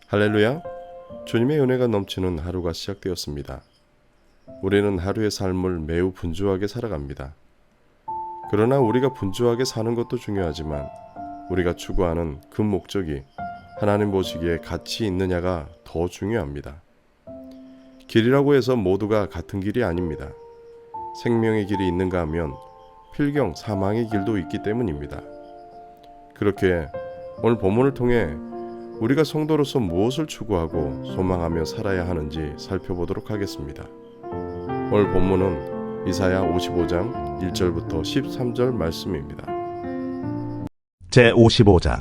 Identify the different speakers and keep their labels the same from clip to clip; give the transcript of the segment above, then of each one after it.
Speaker 1: 할렐루야! 주님의 은혜가 넘치는 하루가 시작되었습니다. 우리는 하루의 삶을 매우 분주하게 살아갑니다. 그러나 우리가 분주하게 사는 것도 중요하지만 우리가 추구하는 그 목적이 하나님 보시기에 가치 있느냐가 더 중요합니다. 길이라고 해서 모두가 같은 길이 아닙니다. 생명의 길이 있는가 하면 필경 사망의 길도 있기 때문입니다. 그렇게 오늘 본문을 통해 우리가 성도로서 무엇을 추구하고 소망하며 살아야 하는지 살펴보도록 하겠습니다. 오늘 본문은 이사야 55장 1절부터 13절 말씀입니다.
Speaker 2: 제55장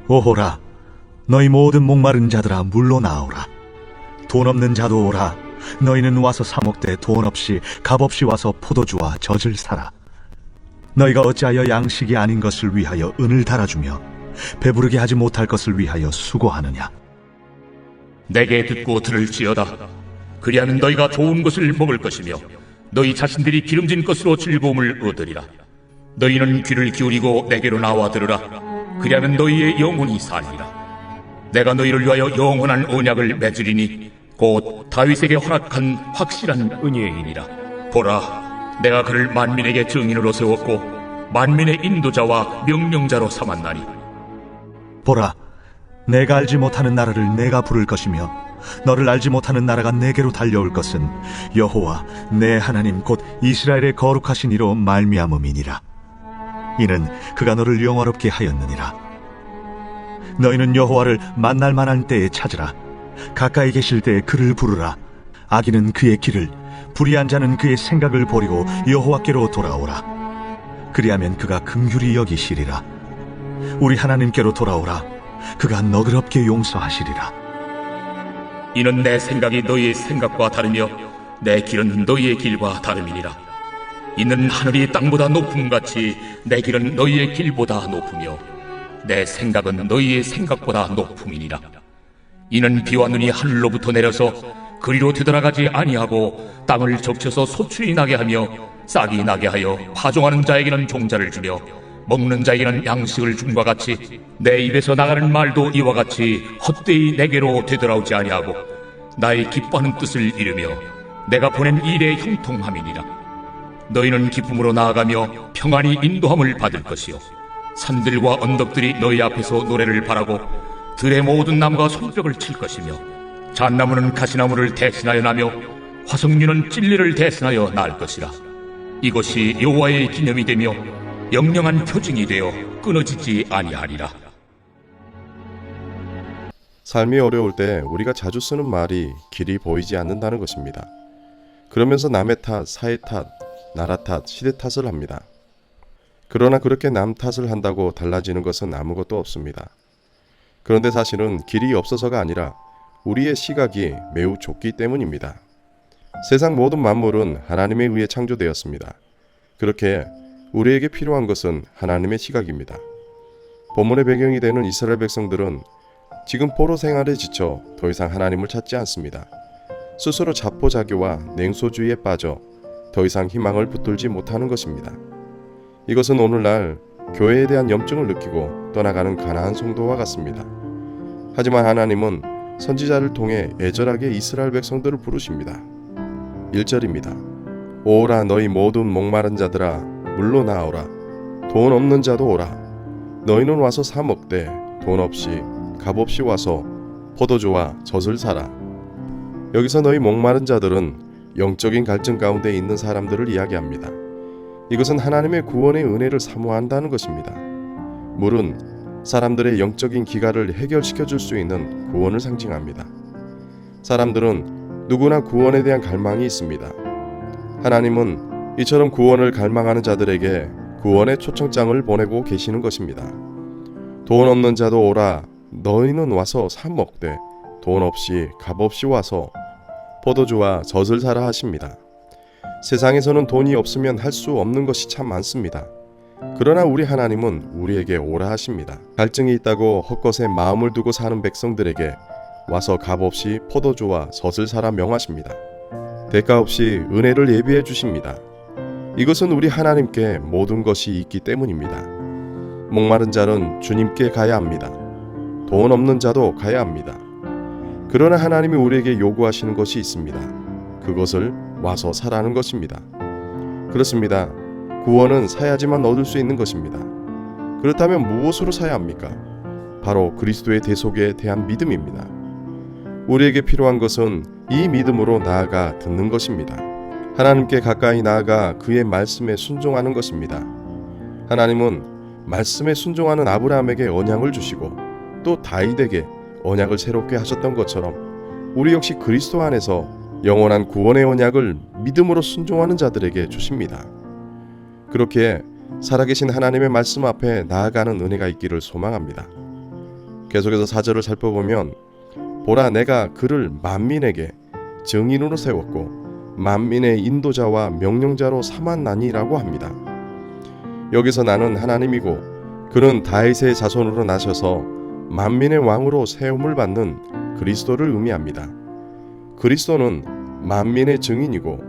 Speaker 2: 오호라, 너희 모든 목마른 자들아 물로 나오라. 돈 없는 자도 오라. 너희는 와서 사 먹되 돈 없이 값없이 와서 포도주와 젖을 사라. 너희가 어찌하여 양식이 아닌 것을 위하여 은을 달아주며 배부르게 하지 못할 것을 위하여 수고하느냐.
Speaker 3: 내게 듣고 들을지어다. 그리하면 너희가 좋은 것을 먹을 것이며 너희 자신들이 기름진 것으로 즐거움을 얻으리라. 너희는 귀를 기울이고 내게로 나와 들으라. 그리하면 너희의 영혼이 살리라. 내가 너희를 위하여 영원한 언약을 맺으리니 곧 다윗에게 허락한 확실한 은혜이니라. 보라, 내가 그를 만민에게 증인으로 세웠고 만민의 인도자와 명령자로 삼았나니.
Speaker 2: 보라, 내가 알지 못하는 나라를 내가 부를 것이며 너를 알지 못하는 나라가 내게로 달려올 것은 여호와 내 하나님 곧 이스라엘의 거룩하신 이로 말미암음이니라. 이는 그가 너를 영화롭게 하였느니라. 너희는 여호와를 만날 만한 때에 찾으라. 가까이 계실 때에 그를 부르라. 악인은 그의 길을, 불의한 자는 그의 생각을 버리고 여호와께로 돌아오라. 그리하면 그가 긍휼히 여기시리라. 우리 하나님께로 돌아오라. 그가 너그럽게 용서하시리라.
Speaker 3: 이는 내 생각이 너희의 생각과 다르며 내 길은 너희의 길과 다름이니라. 이는 하늘이 땅보다 높음같이 내 길은 너희의 길보다 높으며 내 생각은 너희의 생각보다 높음이니라. 이는 비와 눈이 하늘로부터 내려서 그리로 되돌아가지 아니하고 땅을 적셔서 소출이 나게 하며 싹이 나게 하여 파종하는 자에게는 종자를 주며 먹는 자에게는 양식을 줌과 같이 내 입에서 나가는 말도 이와 같이 헛되이 내게로 되돌아오지 아니하고 나의 기뻐하는 뜻을 이루며 내가 보낸 일에 형통함이니라. 너희는 기쁨으로 나아가며 평안히 인도함을 받을 것이요 산들과 언덕들이 너희 앞에서 노래를 바라고 들의 모든 나무가 손뼉을 칠 것이며 잣나무는 가시나무를 대신하여 나며 화석류는 찔레를 대신하여 날 것이라. 이것이 여호와의 기념이 되며 영영한 표징이 되어 끊어지지 아니하리라.
Speaker 1: 삶이 어려울 때 우리가 자주 쓰는 말이 길이 보이지 않는다는 것입니다. 그러면서 남의 탓, 사회 탓, 나라 탓, 시대 탓을 합니다. 그러나 그렇게 남 탓을 한다고 달라지는 것은 아무것도 없습니다. 그런데 사실은 길이 없어서가 아니라 우리의 시각이 매우 좁기 때문입니다. 세상 모든 만물은 하나님에 의해 창조되었습니다. 그렇게 우리에게 필요한 것은 하나님의 시각입니다. 본문의 배경이 되는 이스라엘 백성들은 지금 포로 생활에 지쳐 더 이상 하나님을 찾지 않습니다. 스스로 자포자기와 냉소주의에 빠져 더 이상 희망을 붙들지 못하는 것입니다. 이것은 오늘날 교회에 대한 염증을 느끼고 떠나가는 가나안 성도와 같습니다. 하지만 하나님은 선지자를 통해 애절하게 이스라엘 백성들을 부르십니다. 1절입니다. 오라 너희 모든 목마른 자들아 물로 나오라. 돈 없는 자도 오라. 너희는 와서 사 먹되 돈 없이 값없이 와서 포도주와 젖을 사라. 여기서 너희 목마른 자들은 영적인 갈증 가운데 있는 사람들을 이야기합니다. 이것은 하나님의 구원의 은혜를 사모한다는 것입니다. 물은 사람들의 영적인 기갈을 해결시켜 줄 수 있는 구원을 상징합니다. 사람들은 누구나 구원에 대한 갈망이 있습니다. 하나님은 이처럼 구원을 갈망하는 자들에게 구원의 초청장을 보내고 계시는 것입니다. 돈 없는 자도 오라. 너희는 와서 사 먹되 돈 없이 값없이 와서 포도주와 젖을 사라 하십니다. 세상에서는 돈이 없으면 할 수 없는 것이 참 많습니다. 그러나 우리 하나님은 우리에게 오라 하십니다. 갈증이 있다고 헛것에 마음을 두고 사는 백성들에게 와서 값없이 포도주와 젖을 사라 명하십니다. 대가 없이 은혜를 예비해 주십니다. 이것은 우리 하나님께 모든 것이 있기 때문입니다. 목마른 자는 주님께 가야 합니다. 돈 없는 자도 가야 합니다. 그러나 하나님이 우리에게 요구하시는 것이 있습니다. 그것을 와서 사라는 것입니다. 그렇습니다. 구원은 사야지만 얻을 수 있는 것입니다. 그렇다면 무엇으로 사야 합니까? 바로 그리스도의 대속에 대한 믿음입니다. 우리에게 필요한 것은 이 믿음으로 나아가 듣는 것입니다. 하나님께 가까이 나아가 그의 말씀에 순종하는 것입니다. 하나님은 말씀에 순종하는 아브라함에게 언약을 주시고 또 다윗에게 언약을 새롭게 하셨던 것처럼 우리 역시 그리스도 안에서 영원한 구원의 언약을 믿음으로 순종하는 자들에게 주십니다. 그렇게 살아계신 하나님의 말씀 앞에 나아가는 은혜가 있기를 소망합니다. 계속해서 4절을 살펴보면 보라 내가 그를 만민에게 증인으로 세웠고 만민의 인도자와 명령자로 삼았나니라고 합니다. 여기서 나는 하나님이고 그는 다윗의 자손으로 나셔서 만민의 왕으로 세움을 받는 그리스도를 의미합니다. 그리스도는 만민의 증인이고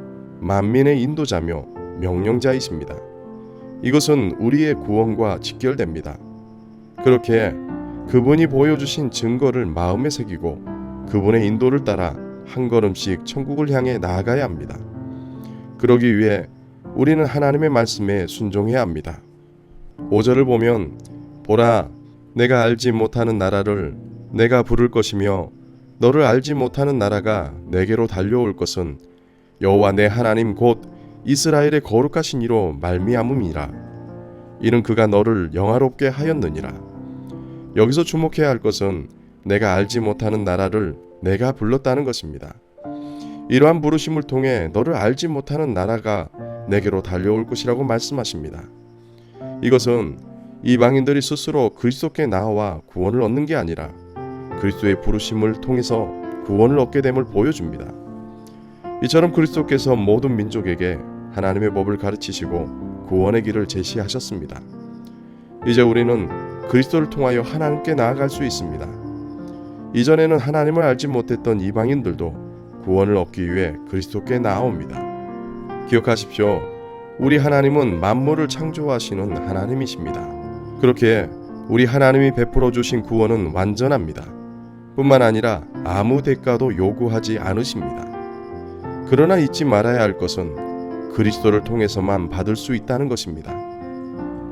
Speaker 1: 만민의 인도자며 명령자이십니다. 이것은 우리의 구원과 직결됩니다. 그렇게 그분이 보여주신 증거를 마음에 새기고 그분의 인도를 따라 한 걸음씩 천국을 향해 나아가야 합니다. 그러기 위해 우리는 하나님의 말씀에 순종해야 합니다. 5절을 보면 보라 내가 알지 못하는 나라를 내가 부를 것이며 너를 알지 못하는 나라가 내게로 달려올 것은 여호와 내 하나님 곧 이스라엘의 거룩하신 이로 말미암음이라. 이는 그가 너를 영화롭게 하였느니라. 여기서 주목해야 할 것은 내가 알지 못하는 나라를 내가 불렀다는 것입니다. 이러한 부르심을 통해 너를 알지 못하는 나라가 내게로 달려올 것이라고 말씀하십니다. 이것은 이방인들이 스스로 그리스도께 나와 구원을 얻는 게 아니라 그리스도의 부르심을 통해서 구원을 얻게 됨을 보여줍니다. 이처럼 그리스도께서 모든 민족에게 하나님의 법을 가르치시고 구원의 길을 제시하셨습니다. 이제 우리는 그리스도를 통하여 하나님께 나아갈 수 있습니다. 이전에는 하나님을 알지 못했던 이방인들도 구원을 얻기 위해 그리스도께 나아옵니다. 기억하십시오. 우리 하나님은 만물을 창조하시는 하나님이십니다. 그렇게 우리 하나님이 베풀어 주신 구원은 완전합니다. 뿐만 아니라 아무 대가도 요구하지 않으십니다. 그러나 잊지 말아야 할 것은 그리스도를 통해서만 받을 수 있다는 것입니다.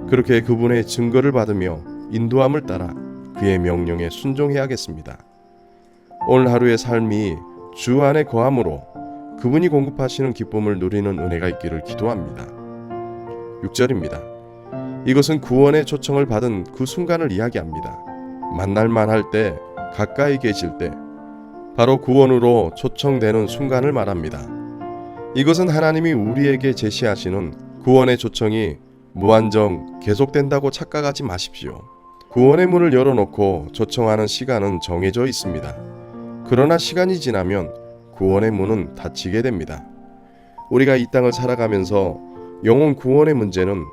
Speaker 1: 그렇게 그분의 증거를 받으며 인도함을 따라 그의 명령에 순종해야겠습니다. 오늘 하루의 삶이 주 안에 거함으로 그분이 공급하시는 기쁨을 누리는 은혜가 있기를 기도합니다. 6절입니다. 이것은 구원의 초청을 받은 그 순간을 이야기합니다. 만날만 할 때, 가까이 계실 때, 바로 구원으로 초청되는 순간을 말합니다. 이것은 하나님이 우리에게 제시하시는 구원의 초청이 무한정 계속된다고 착각하지 마십시오. 구원의 문을 열어놓고 초청하는 시간은 정해져 있습니다. 그러나 시간이 지나면 구원의 문은 닫히게 됩니다. 우리가 이 땅을 살아가면서 영혼 구원의 문제는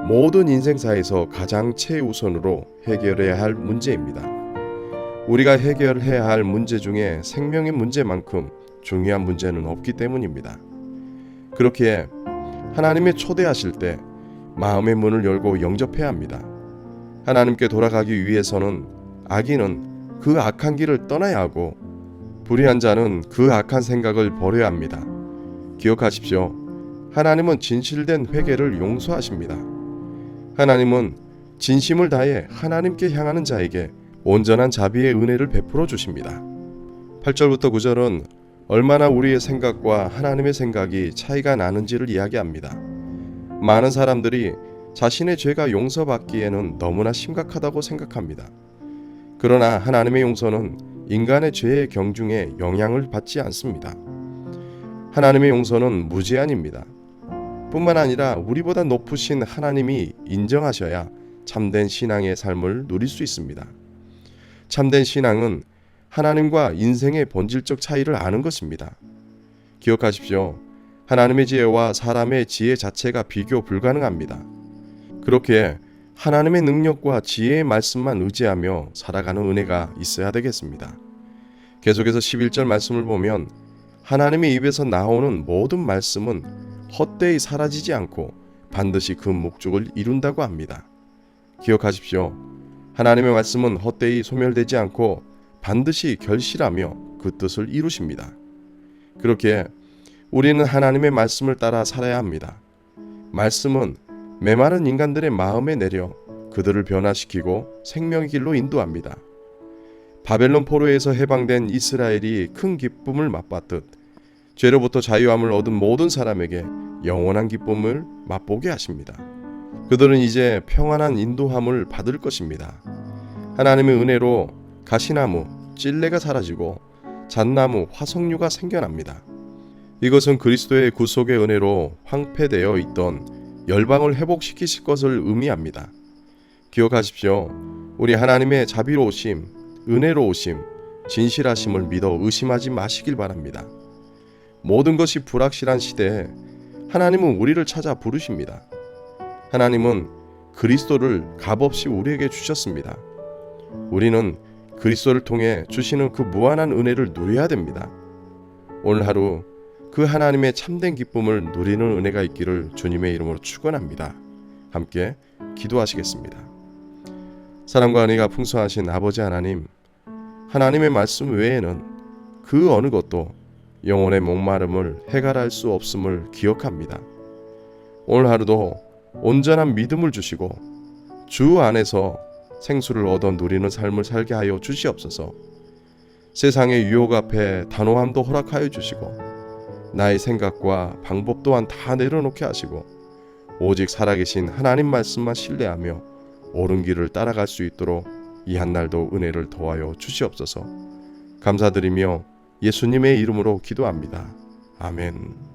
Speaker 1: 모든 인생사에서 가장 최우선으로 해결해야 할 문제입니다. 우리가 해결해야 할 문제 중에 생명의 문제만큼 중요한 문제는 없기 때문입니다. 그렇기에 하나님의 초대하실 때 마음의 문을 열고 영접해야 합니다. 하나님께 돌아가기 위해서는 악인은 그 악한 길을 떠나야 하고 불의한 자는 그 악한 생각을 버려야 합니다. 기억하십시오. 하나님은 진실된 회개를 용서하십니다. 하나님은 진심을 다해 하나님께 향하는 자에게 온전한 자비의 은혜를 베풀어 주십니다. 8절부터 9절은 얼마나 우리의 생각과 하나님의 생각이 차이가 나는지를 이야기합니다. 많은 사람들이 자신의 죄가 용서받기에는 너무나 심각하다고 생각합니다. 그러나 하나님의 용서는 인간의 죄의 경중에 영향을 받지 않습니다. 하나님의 용서는 무제한입니다. 뿐만 아니라 우리보다 높으신 하나님이 인정하셔야 참된 신앙의 삶을 누릴 수 있습니다. 참된 신앙은 하나님과 인생의 본질적 차이를 아는 것입니다. 기억하십시오. 하나님의 지혜와 사람의 지혜 자체가 비교 불가능합니다. 그렇게 하나님의 능력과 지혜의 말씀만 의지하며 살아가는 은혜가 있어야 되겠습니다. 계속해서 11절 말씀을 보면 하나님의 입에서 나오는 모든 말씀은 헛되이 사라지지 않고 반드시 그 목적을 이룬다고 합니다. 기억하십시오. 하나님의 말씀은 헛되이 소멸되지 않고 반드시 결실하며 그 뜻을 이루십니다. 그렇게 우리는 하나님의 말씀을 따라 살아야 합니다. 말씀은 메마른 인간들의 마음에 내려 그들을 변화시키고 생명의 길로 인도합니다. 바벨론 포로에서 해방된 이스라엘이 큰 기쁨을 맛봤듯 죄로부터 자유함을 얻은 모든 사람에게 영원한 기쁨을 맛보게 하십니다. 그들은 이제 평안한 인도함을 받을 것입니다. 하나님의 은혜로 가시나무, 찔레가 사라지고 잣나무, 화석류가 생겨납니다. 이것은 그리스도의 구속의 은혜로 황폐되어 있던 열방을 회복시키실 것을 의미합니다. 기억하십시오. 우리 하나님의 자비로우심, 은혜로우심, 진실하심을 믿어 의심하지 마시길 바랍니다. 모든 것이 불확실한 시대에 하나님은 우리를 찾아 부르십니다. 하나님은 그리스도를 값없이 우리에게 주셨습니다. 우리는 그리스도를 통해 주시는 그 무한한 은혜를 누려야 됩니다. 오늘 하루 그 하나님의 참된 기쁨을 누리는 은혜가 있기를 주님의 이름으로 축원합니다. 함께 기도하시겠습니다. 사랑과 은혜가 풍성하신 아버지 하나님, 하나님의 말씀 외에는 그 어느 것도 영혼의 목마름을 해결할 수 없음을 기억합니다. 오늘 하루도 온전한 믿음을 주시고 주 안에서 생수를 얻어 누리는 삶을 살게 하여 주시옵소서. 세상의 유혹 앞에 단호함도 허락하여 주시고 나의 생각과 방법 또한 다 내려놓게 하시고 오직 살아계신 하나님 말씀만 신뢰하며 옳은 길을 따라갈 수 있도록 이 한날도 은혜를 더하여 주시옵소서. 감사드리며 예수님의 이름으로 기도합니다. 아멘.